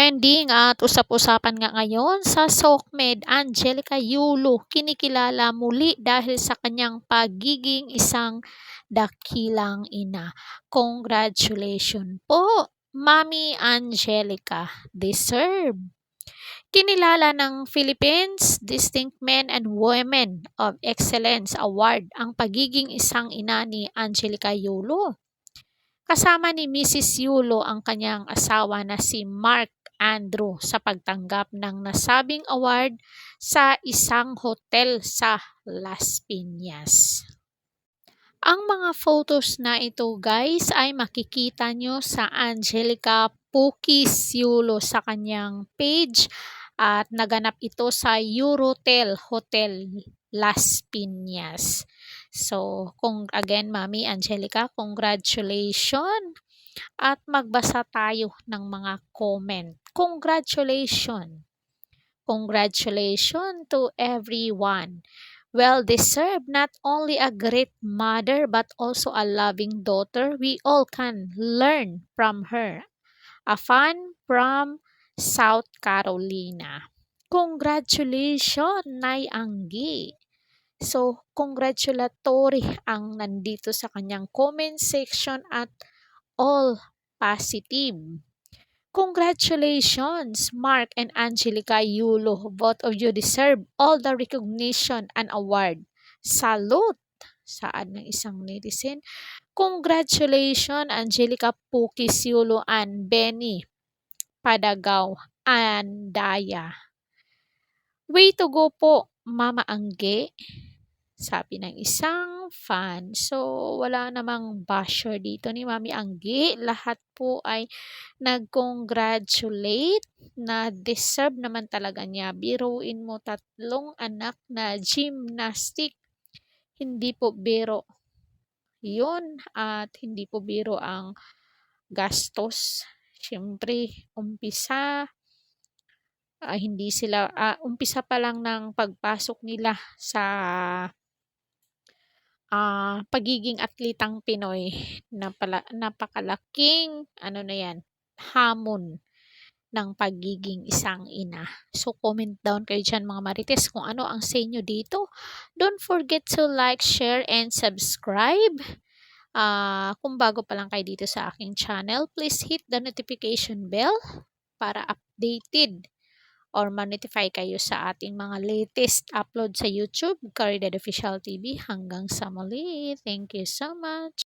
Trending at usap-usapan nga ngayon sa SOCMED, Angelica Yulo kinikilala muli dahil sa kanyang pagiging isang dakilang ina. Congratulations po, Mami Angelica. Deserve. Kinilala ng Philippines Distinct Men and Women of Excellence Award ang pagiging isang ina ni Angelica Yulo. Kasama ni Mrs. Yulo ang kanyang asawa na si Mark Andrew sa pagtanggap ng nasabing award sa isang hotel sa Las Piñas. Ang mga photos na ito guys ay makikita nyo sa Angelica Pukis Yulo sa kanyang page at naganap ito sa Eurotel Hotel Las Piñas. So, again, Mami Angelica, congratulations. At magbasa tayo ng mga comment. Congratulations. Congratulations to everyone. Well deserved, not only a great mother but also a loving daughter. We all can learn from her. A fan from South Carolina. Congratulations, Nay Anggi. So, congratulatory ang nandito sa kanyang comment section at all positive. Congratulations, Mark and Angelica Yulo. Both of you deserve all the recognition and award. Salute! Saan ng isang netizen? Congratulations, Angelica Pukis Yulo and Benny Padagaw Andaya. Way to go po, Mama Angge. Sabi ng isang fan. So, wala namang basher dito ni Mami Anggi. Lahat po ay nag-congratulate na deserve naman talaga niya. Biruin mo 3 anak na gymnastic. Hindi po biro yun at hindi po biro ang gastos. Siyempre, umpisa pa lang ng pagpasok nila sa pagiging atlitang Pinoy, napakalaking hamon ng pagiging isang ina. So, comment down kayo dyan mga marites kung ano ang sa inyo dito. Don't forget to like, share, and subscribe. Kung bago pa lang kayo dito sa aking channel, please hit the notification bell para updated or ma-notify kayo sa ating mga latest upload sa YouTube, Caridad Official TV. Hanggang sa muli. Thank you so much.